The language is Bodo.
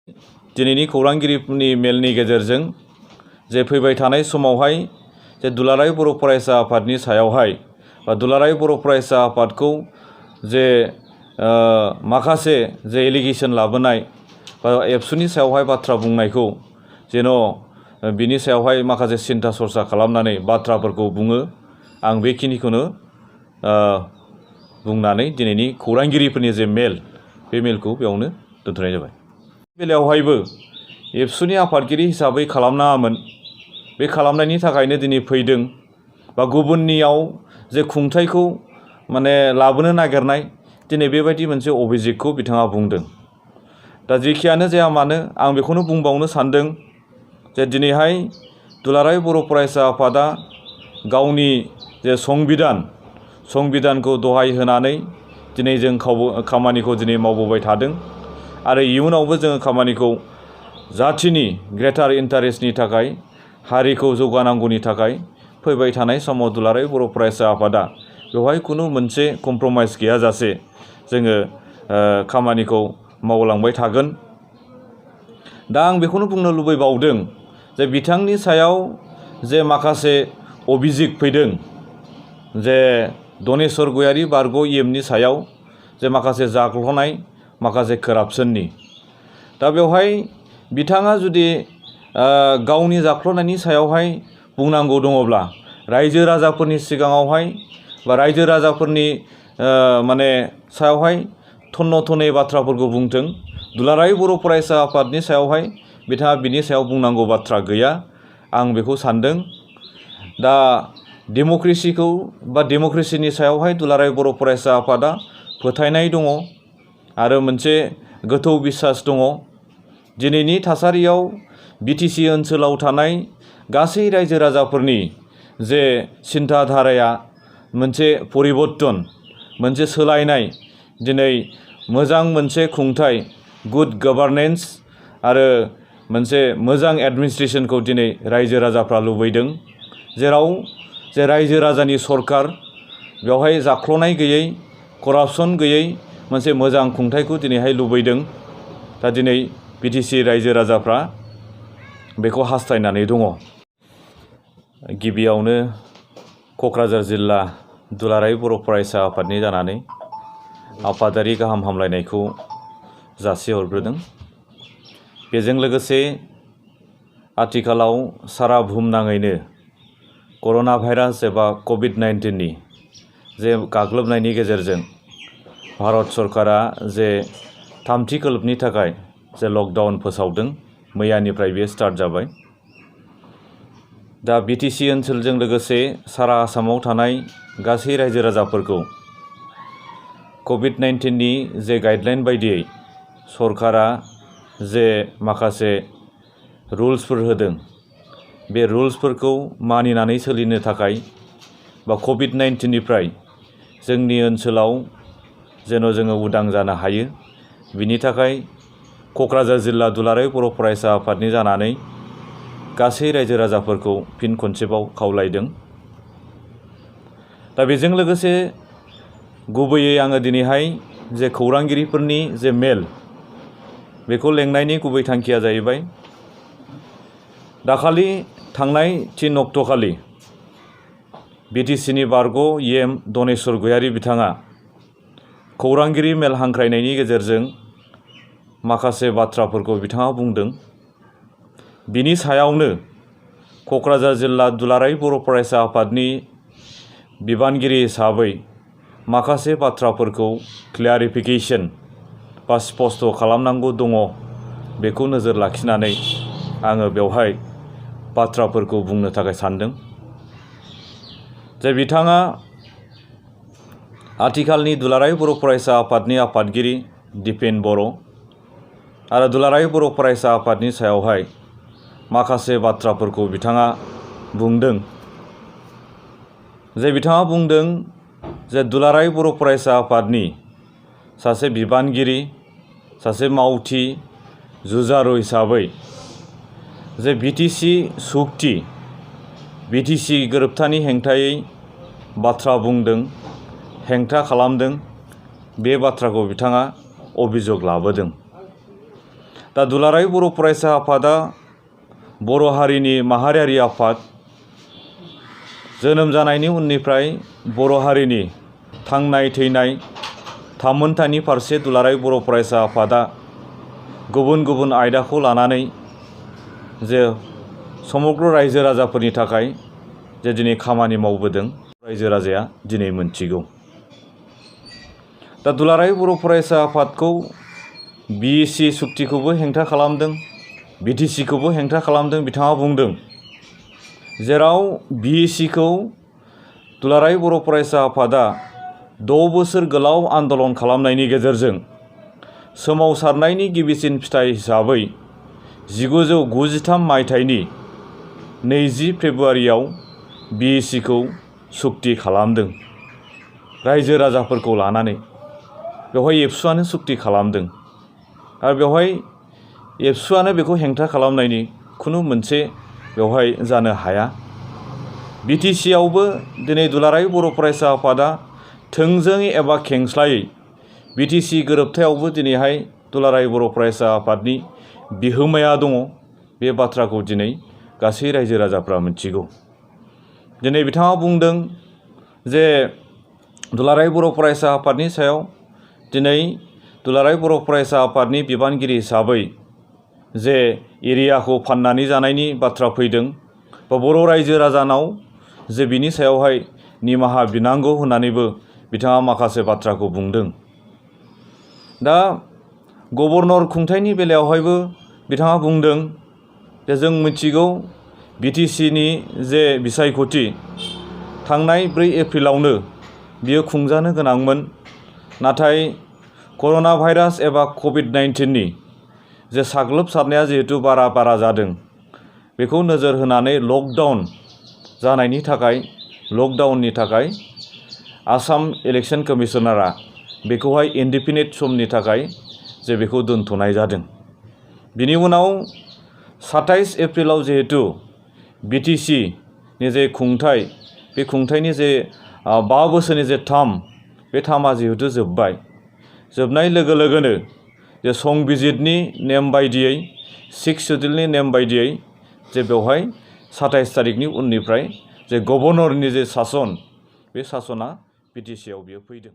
दिनैनि खौरांगिरिफोरनि मेलनि गेजेरजों जे फैबाय थानाय समावहाय जे दुलाराय बर' फरायसा आफादनि सायावहाय बा दुलाराय बर' फरायसा आफादखौ जे माखासे जे एलिगेसन लाबोनाय बा एबसुनि सायावहाय बाथ्रा बुंनायखौ जेन' बिनि सायावहाय माखासे सिन्था सरसा खालामनानै बाथ्राफोरखौ बुङो। आं बेखिनिखौनो बुंनानै दिनैनि खौरांगिरिफोरनि जे मेल बे मेलखौ बेयावनो दोनथ'नाय जाबाय। बेलायावहायबो एबसुनि आफादगिरि हिसाबै खालामनाङामोन, बे खालामनायनि थाखायनो दिनै फैदों बा गुबुननियाव जे खुंथायखौ माने लाबोनो नागिरनाय दिनै बेबायदि मोनसे अभिजितखौ बिथाङा बुंदों। दा जेखियानो जाया मानो आं बेखौनो बुंबावनो सानदों जे दिनैहाय दुलाराय बर' फरायसा आफादा गावनि जे संबिधानखौ दहाय होनानै दिनै जों खामानिखौ दिनै मावबोबाय थादों आरो इयुनावबो जोङो खामानिखौ जाथिनि ग्रेटार इन्टारेस्टनि थाखाय हारिखौ जौगानांगौनि थाखाय फैबाय थानाय समाव दुलाराय बर' फरायसा आफादा बेवहाय खुनु मोनसे कमप्रमाइज गैयाजासे जोङो खामानिखौ मावलांबाय थागोन। दा आं बेखौनो बुंनो लुबैबावदों जे बिथांनि सायाव जे माखासे अभिजित फैदों जे दनेस्वर गयारि बारग' इएमनि सायाव जे माखासे जाख्ल'नाय माखासे कारापसननि, दा बेवहाय बिथाङा जुदि गावनि जाख्ल'नायनि सायावहाय बुंनांगौ दङब्ला रायजो राजाफोरनि सिगाङावहाय बा रायजो राजाफोरनि माने सायावहाय थन्न' थनै बाथ्राफोरखौ बुंथों। दुलाराय बर' फरायसा आफादनि सायावहाय बिथाङा बिनि सायाव बुंनांगौ बाथ्रा गैया, आं बेखौ सानदों। दा डेम'क्रेसिखौ बा डेम'क्रेसिनि सायावहाय दुलाराय बर' फरायसा आफादा फोथायनाय दङ आरो मोनसे गोथौ बिसास दङ। दिनैनि थासारियाव बिटिसि ओनसोलाव थानाय गासै रायजो राजाफोरनि जे सिन्था धाराया मोनसे परिबर्तन, मोनसे सोलायनाय, दिनै मोजां मोनसे खुंथाय, गुड गभार्नेन्स आरो मोनसे मोजां एडमिनिस्ट्रेसनखौ दिनै रायजो राजाफ्रा लुबैदों, जेराव जे रायजो राजानि सरकार बेवहाय जाख्ल'नाय गैयै, करापसन गैयै मोनसे मोजां खुंथायखौ दिनैहाय लुबैदों। दा दिनै बिटिसि रायजो राजाफ्रा बेखौ हास्थायनानै दङ। गिबियावनो क'क्राझार जिल्ला दुलाराय बर' फरायसा आफादनि जानानै आफादारि गाहाम हामलायनायखौ जासिहरग्रोदों। बेजों लोगोसे आथिखालाव सारा बुहुमनाङैनो कर'ना भाइरास एबा कभिड-19नि जे गाग्लोबनायनि गेजेरजों भारत सरकारा जे थामथि खोलोबनि थाखाय जे लकडाउन फोसावदों, मैयानिफ्राय बेयो स्टार्ट जाबाय। दा बिटिसि ओनसोलजों लोगोसे सारा आसामाव थानाय गासै रायजो राजाफोरखौ कभिड-19नि जे गाइडलाइन बायदियै सरकारा जे माखासे रुल्सफोर होदों, बे रुल्सफोरखौ मानिनानै सोलिनो थाखाय बा कभिड-19निफ्राय जोंनि ओनसोलाव जेन' जोङो उदां जानो हायो, बिनि थाखाय क'क्राझार जिल्ला दुलाराय बर' फरायसा आफादनि जानानै गासै रायजो राजाफोरखौ फिन खनसेबाव खावलायदों। दा बेजों लोगोसे गुबैयै आङो दिनैहाय जे खौरांगिरिफोरनि जे मेल बेखौ लेंनायनि गुबै थांखिया जाहैबाय दाखालि थांनाय 3 अक्ट'खालि बिटिसिनि बारग' इएम दनेस्वर गयारि बिथाङा खौरांगिरि मेल हांख्रायनायनि गेजेरजों माखासे बाथ्राफोरखौ बिथाङा बुंदों। बिनि सायावनो क'क्राझार जिल्ला दुलाराय बर' फरायसा आफादनि बिबानगिरि हिसाबै माखासे बाथ्राफोरखौ क्लियारिफिकेसन बा स्पष्ट खालामनांगौ दङ, बेखौ नोजोर लाखिनानै आङो बेवहाय बाथ्राफोरखौ बुंनो थाखाय सानदों। जे बिथाङा आथिखालनि दुलाराय बर' फरायसा आफादनि आफादगिरि दिपेन बर' आरो दुलाराय बर' फरायसा आफादनि सायावहाय माखासे बाथ्राफोरखौ बिथाङा बुंदों। जे बिथाङा बुंदों जे दुलाराय बर' फरायसा आफादनि सासे बिबानगिरि, सासे मावथि जुजारु हिसाबै जे बिटिसि सुक्ति, बिटिसि गोरोबथानि हेंथायै बाथ्रा बुंदों, हेंथा खालामदों, बे बाथ्राखौ बिथाङा अभियोग लाबोदों। दा दुलाराय बर' फरायसा आफादा बर' हारिनि माहारियारि आफाद। जोनोम जानायनि उननिफ्राय बर' हारिनि थांनाय थैनाय थामोन्थानि फारसे दुलाराय बर' फरायसा आफादा गुबुन गुबुन आयदाखौ लानानै जे समग्र रायजो राजाफोरनि थाखाय जे दिनै खामानि मावबोदों रायजो राजाया दिनै मोनथिगौ। दा दुलाराय बर' फरायसा आफादखौ BEC सुक्तिखौबो हेंथा खालामदों, BTC-खौबो हेंथा खालामदों। बिथाङा बुंदों जेराव BEC-खौ दुलाराय बर' फरायसा आफादा 6 बोसोर गोलाव आन्दलन खालामनायनि गेजेरजों सोमावसारनायनि गिबिसिन फिथाइ हिसाबै 1993 मायथाइनि 20 फेब्रुवारियाव BEC-खौ सुक्ति खालामदों रायजो राजाफोरखौ लानानै। बेवहाय एबसुआनो सुक्ति खालामदों आरो बेवहाय एबसुआनो बेखौ हेंथा खालामनायनि खुनु मोनसे बेवहाय जानो हाया। BTC-आवबो दिनै दुलाराय बर' फरायसा आफादा थोंजोङै एबा खेंस्लायै BTC गोरोबथायावबो दिनैहाय दुलाराय बर' फरायसा आफादनि बिहोमाया दङ। बे बाथ्राखौ दिनै गासै रायजो राजाफ्रा मिथिगौ। दिनै बिथाङा बुंदों जे दुलाराय बर' फरायसा आफादनि सायाव दिनै दुलाराय बर' फरायसा आफादनि बिबानगिरि हिसाबै जे एरियाखौ फाननानै जानायनि बाथ्रा फैदों बा बर' रायजो राजानाव जे बिनि सायावहाय निमाहा बिनांगौ होननानैबो बिथाङा माखासे बाथ्राखौ बुंदों। दा गभर्नर खुंथायनि बेलायावहायबो बिथाङा बुंदों जे जों मिथिगौ BTC-नि जे बिसायख'थि थांनाय 4 एप्रिलावनो बियो खुंजानो गोनांमोन, नाथाय कर'ना भाइरास एबा COVID-19नि जे साग्लोबसारनाया जिहेतु बारा जादों, बेखौ नोजोर होनानै लकडाउननि थाखाय आसाम इलेक्सन कमिशनारा बेखौहाय इनडेफिनिट समनि थाखाय जे बेखौ दोनथ'नाय जादों। बिनि उनाव 27 एप्रिलाव जिहेतु BTC-नि जे खुंथाय, बे खुंथायनि जे 5 बोसोरनि जे टार्म, बे टार्मा जिहेतु जोबनाय लोगो लोगोनो जे संबिजितनि नेम बायदियै 6 सिडिउलनि नेम बायदियै जे बेवहाय 27 थारिखनि उननिफ्राय जे गभर्नरनि जे सासन, बे सासना BTC-आव बियो फैदों।